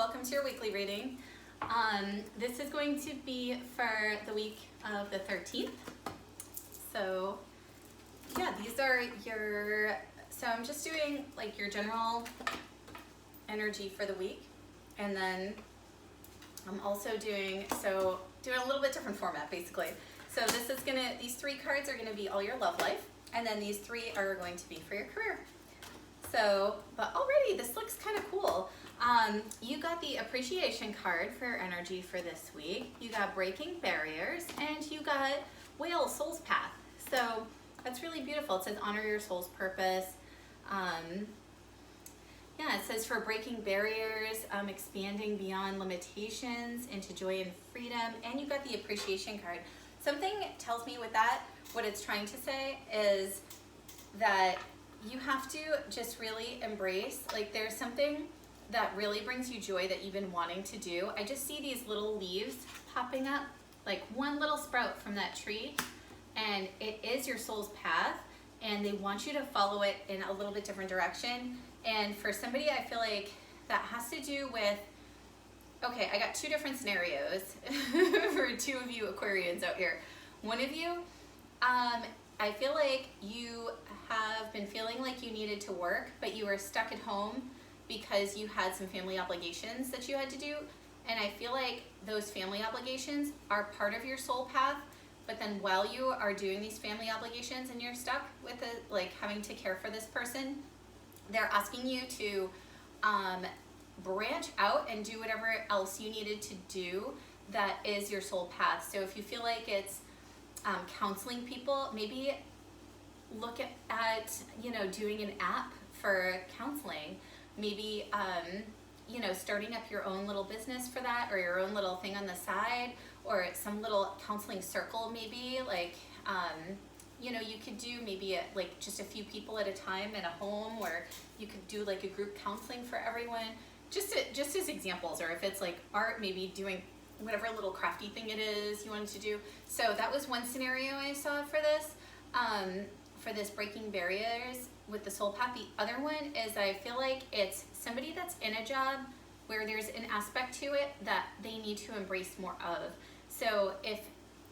welcome to your weekly reading. This is going to be for the week of the 13th. So yeah, these are your, so I'm just doing like your general energy for the week. And then I'm also doing a little bit different format basically. So this is these three cards are gonna be all your love life. And then these three are going to be for your career. So, but already this looks kind of cool. You got the appreciation card for your energy for this week. You got breaking barriers, and you got whale soul's path. So that's really beautiful. It says honor your soul's purpose. Yeah, it says for breaking barriers, expanding beyond limitations into joy and freedom. And you got the appreciation card. Something tells me with that, what it's trying to say is that you have to just really embrace, like there's something that really brings you joy that you've been wanting to do. I just see these little leaves popping up, like one little sprout from that tree, and it is your soul's path, and they want you to follow it in a little bit different direction. And for somebody, I feel like that has to do with, okay, I got two different scenarios for two of you Aquarians out here. One of you, I feel like you have been feeling like you needed to work, but you were stuck at home because you had some family obligations that you had to do. And I feel like those family obligations are part of your soul path, but then while you are doing these family obligations and you're stuck with it, like having to care for this person, they're asking you to branch out and do whatever else you needed to do that is your soul path. So if you feel like it's counseling people, maybe look at doing an app for counseling. Maybe starting up your own little business for that, or your own little thing on the side, or some little counseling circle. Maybe like you could do maybe like just a few people at a time in a home, or you could do like a group counseling for everyone, just as examples. Or if it's like art, maybe doing whatever little crafty thing it is you wanted to do. So that was one scenario I saw for this breaking barriers with the soul path. The other one is I feel like it's somebody that's in a job where there's an aspect to it that they need to embrace more of. So if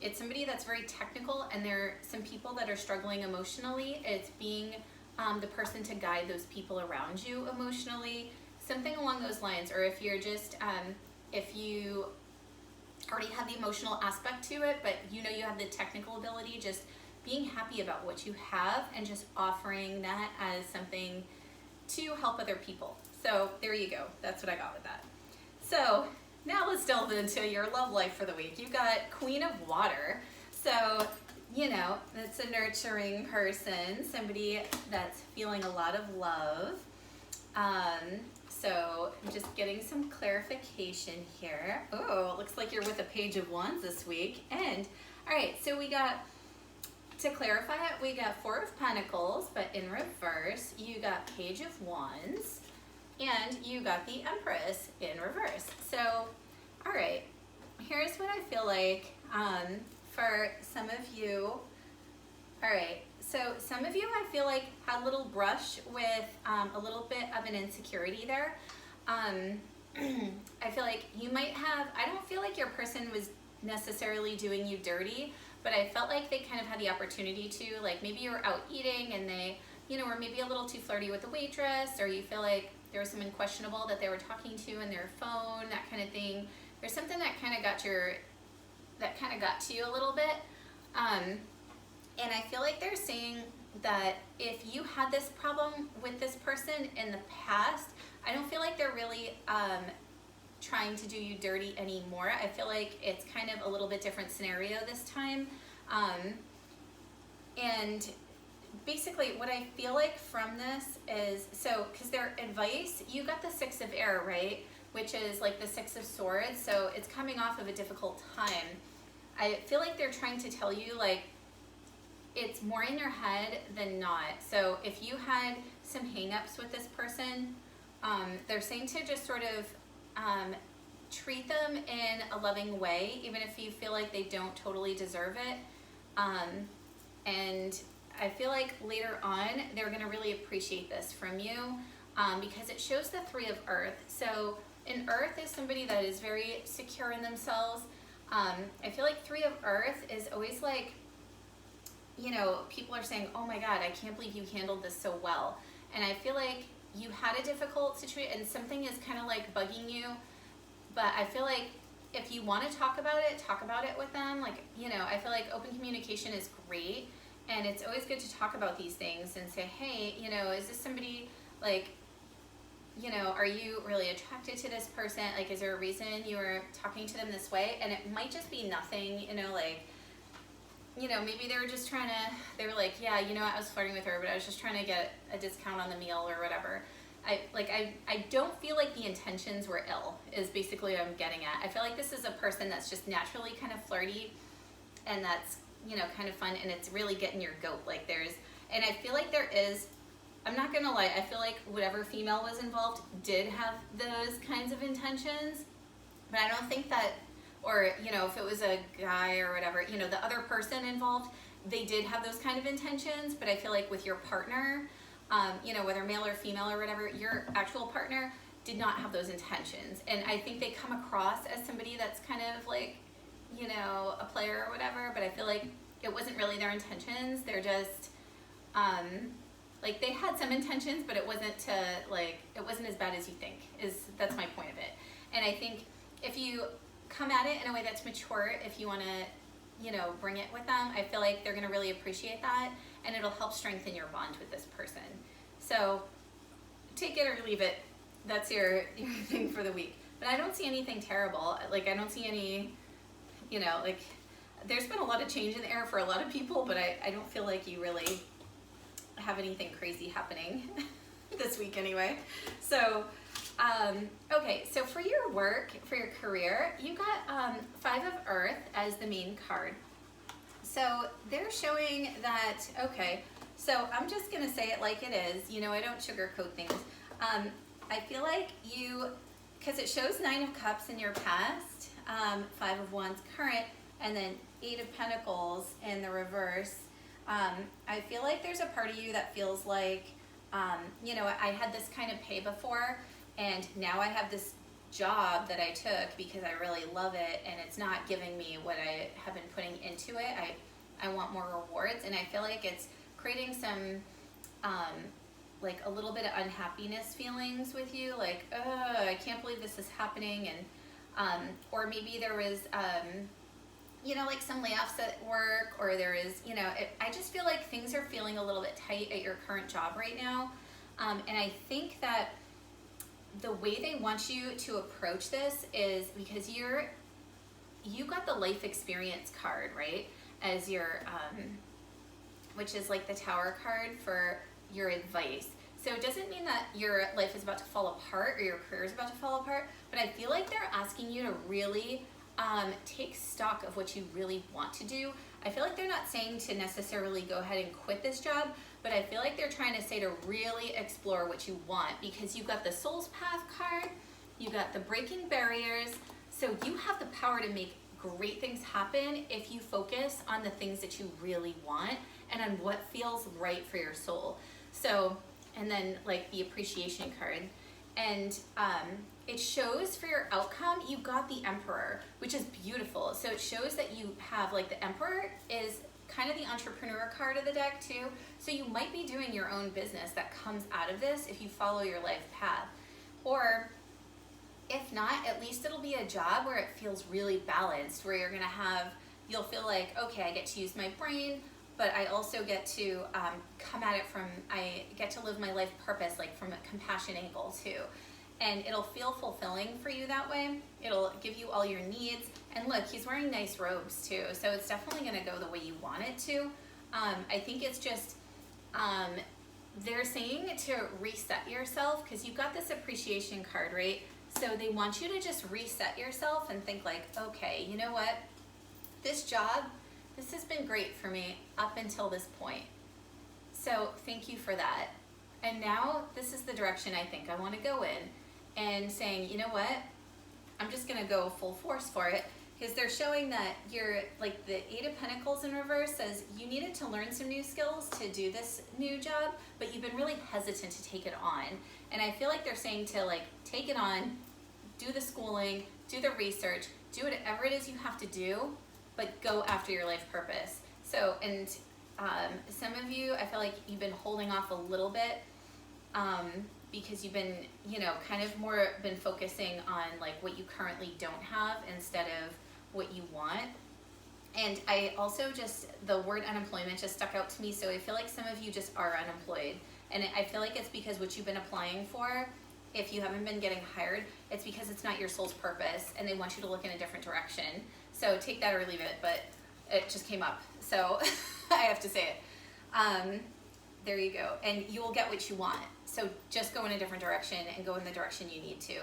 it's somebody that's very technical and there are some people that are struggling emotionally, it's being the person to guide those people around you emotionally, something along those lines. Or if you're just, if you already have the emotional aspect to it, but you have the technical ability, just being happy about what you have and just offering that as something to help other people. So there you go. That's what I got with that. So now let's delve into your love life for the week. You got Queen of Water. So, that's a nurturing person, somebody that's feeling a lot of love. So I'm just getting some clarification here. Oh, it looks like you're with a Page of Wands this week. And all right, so we got, to clarify it, we got Four of Pentacles, but in reverse. You got Page of Wands, and you got the Empress in reverse. So, all right, here's what I feel like for some of you. All right, so some of you I feel like had a little brush with a little bit of an insecurity there. I feel like you might have, I don't feel like your person was necessarily doing you dirty, but I felt like they kind of had the opportunity to, like maybe you were out eating and they, were maybe a little too flirty with the waitress, or you feel like there was something questionable that they were talking to in their phone, that kind of thing. There's something that kind of got to you a little bit. And I feel like they're saying that if you had this problem with this person in the past, I don't feel like they're really trying to do you dirty anymore. I feel like it's kind of a little bit different scenario this time. And basically what I feel like from this is, so because their advice, you got the Six of Air, right? Which is like the Six of Swords. So it's coming off of a difficult time. I feel like they're trying to tell you like it's more in your head than not. So if you had some hang-ups with this person, they're saying to just sort of treat them in a loving way, even if you feel like they don't totally deserve it. And I feel like later on, they're gonna really appreciate this from you because it shows the Three of Earth. So And Earth is somebody that is very secure in themselves. I feel like 3 of Earth is always like, you know, people are saying, oh my God, I can't believe you handled this so well. And I feel like you had a difficult situation and something is kind of like bugging you. But I feel like if you want to talk about it with them. Like, you know, I feel like open communication is great. And it's always good to talk about these things and say, hey, you know, is this somebody, like, you know, are you really attracted to this person? Like, is there a reason you were talking to them this way? And it might just be nothing, you know, like, you know, maybe they were just trying to, they were like, yeah, you know, I was flirting with her, but I was just trying to get a discount on the meal or whatever. I don't feel like the intentions were ill, is basically what I'm getting at. I feel like this is a person that's just naturally kind of flirty and that's, you know, kind of fun, and it's really getting your goat. Like, there's, and I feel like there is, I'm not gonna lie, I feel like whatever female was involved did have those kinds of intentions, but I don't think that, or, you know, if it was a guy or whatever, you know, the other person involved, they did have those kind of intentions, but I feel like with your partner, you know, whether male or female or whatever, your actual partner did not have those intentions. And I think they come across as somebody that's kind of like, you know, a player or whatever, but I feel like it wasn't really their intentions. They're just, like, they had some intentions, but it wasn't to, like, it wasn't as bad as you think, that's my point of it. And I think if you come at it in a way that's mature, if you want to, you know, bring it with them, I feel like they're going to really appreciate that, and it'll help strengthen your bond with this person. So take it or leave it. That's your thing for the week. But I don't see anything terrible. Like, I don't see any, you know, like, there's been a lot of change in the air for a lot of people, but I don't feel like you really have anything crazy happening this week anyway. So, okay, so for your work, for your career, you got 5 of Earth as the main card. So they're showing that, okay, so I'm just going to say it like it is. You know, I don't sugarcoat things. I feel like you, because it shows 9 of Cups in your past, 5 of Wands current, and then 8 of Pentacles in the reverse. I feel like there's a part of you that feels like, you know, I had this kind of pay before, and now I have this job that I took because I really love it, and it's not giving me what I have been putting into it. I want more rewards, and I feel like it's creating some, like, a little bit of unhappiness feelings with you, like, I can't believe this is happening, and, or maybe there was, you know, like some layoffs at work, or there is, you know, I just feel like things are feeling a little bit tight at your current job right now, and I think that the way they want you to approach this is because you got the life experience card, right, as your, which is like the Tower card for your advice. So it doesn't mean that your life is about to fall apart or your career is about to fall apart, but I feel like they're asking you to really take stock of what you really want to do. I feel like they're not saying to necessarily go ahead and quit this job, but I feel like they're trying to say to really explore what you want, because you've got the Soul's Path card, you got the Breaking Barriers, so you have the power to make great things happen if you focus on the things that you really want and on what feels right for your soul. So, and then like the Appreciation card, and it shows for your outcome, you got the Emperor, which is beautiful. So it shows that you have, like, the Emperor is kind of the entrepreneur card of the deck too. So you might be doing your own business that comes out of this if you follow your life path. Or if not, at least it'll be a job where it feels really balanced, where you're gonna have, you'll feel like, okay, I get to use my brain, but I also get to come at it from, I get to live my life purpose, like from a compassion angle too. And it'll feel fulfilling for you that way. It'll give you all your needs. And look, he's wearing nice robes too, so it's definitely gonna go the way you want it to. I think it's just, they're saying to reset yourself, because you've got this Appreciation card, right? So they want you to just reset yourself and think like, okay, you know what? This job, this has been great for me up until this point. So thank you for that. And now this is the direction I think I want to go in. And saying, you know what? I'm just going to go full force for it. Because they're showing that you're, like, the 8 of Pentacles in reverse says you needed to learn some new skills to do this new job, but you've been really hesitant to take it on. And I feel like they're saying to, like, take it on, do the schooling, do the research, do whatever it is you have to do, but go after your life purpose. So, and some of you, I feel like you've been holding off a little bit because you've been, you know, kind of more been focusing on like what you currently don't have instead of what you want. And I also just, the word unemployment just stuck out to me. So I feel like some of you just are unemployed. And I feel like it's because what you've been applying for, if you haven't been getting hired, it's because it's not your soul's purpose and they want you to look in a different direction. So take that or leave it, but it just came up. So I have to say it. There you go. And you will get what you want. So just go in a different direction and go in the direction you need to.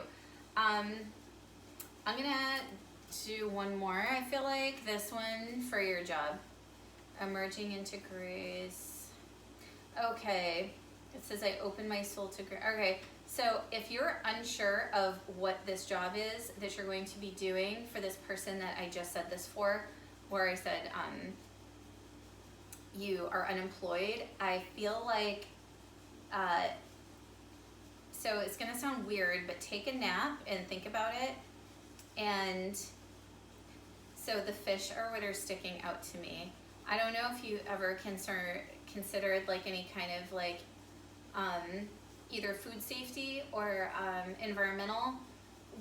I'm going to do one more. I feel like this one for your job. Emerging into grace. Okay. It says I open my soul to grace. Okay. So if you're unsure of what this job is that you're going to be doing for this person that I just said this for, where I said you are unemployed, I feel like, so it's going to sound weird, but take a nap and think about it. And so the fish are what are sticking out to me. I don't know if you ever considered like any kind of like either food safety or environmental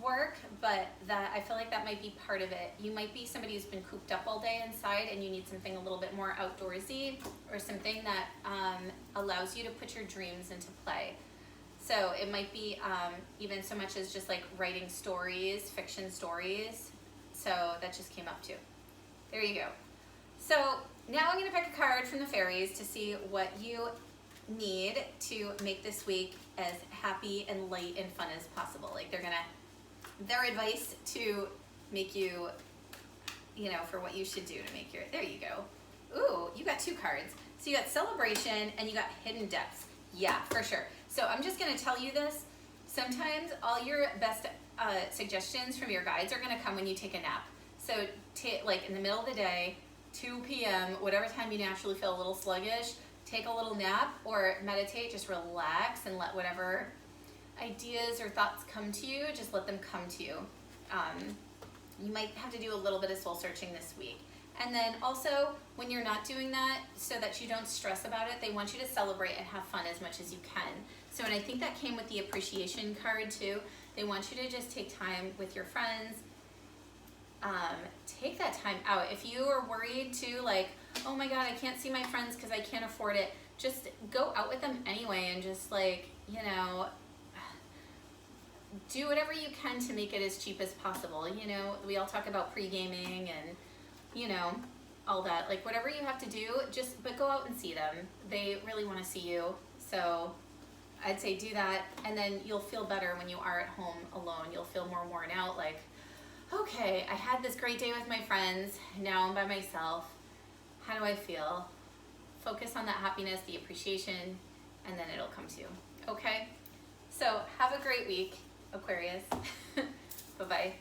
work, but that I feel like that might be part of it. You might be somebody who's been cooped up all day inside and you need something a little bit more outdoorsy or something that allows you to put your dreams into play. So it might be even so much as just like writing stories, fiction stories. So that just came up too. There you go. So now I'm going to pick a card from the fairies to see what you need to make this week as happy and light and fun as possible. Like their advice to make you, you know, for what you should do to make your, there you go. Ooh, you got two cards. So you got celebration and you got hidden depths. Yeah, for sure. So I'm just going to tell you this. Sometimes all your best suggestions from your guides are going to come when you take a nap. So like in the middle of the day, 2 p.m., whatever time you naturally feel a little sluggish, take a little nap or meditate, just relax and let whatever ideas or thoughts come to you, just let them come to you. You might have to do a little bit of soul searching this week. And then also, when you're not doing that, so that you don't stress about it, they want you to celebrate and have fun as much as you can. So, and I think that came with the appreciation card too. They want you to just take time with your friends. Take that time out. If you are worried too, like, oh my God, I can't see my friends because I can't afford it, just go out with them anyway and just like, you know, do whatever you can to make it as cheap as possible. You know, we all talk about pre-gaming and, you know, all that. Like whatever you have to do, but go out and see them. They really want to see you. So I'd say do that, and then you'll feel better when you are at home alone. You'll feel more worn out, like, okay, I had this great day with my friends, now I'm by myself. How do I feel? Focus on that happiness, the appreciation, and then it'll come to you, okay? So have a great week, Aquarius. Bye-bye.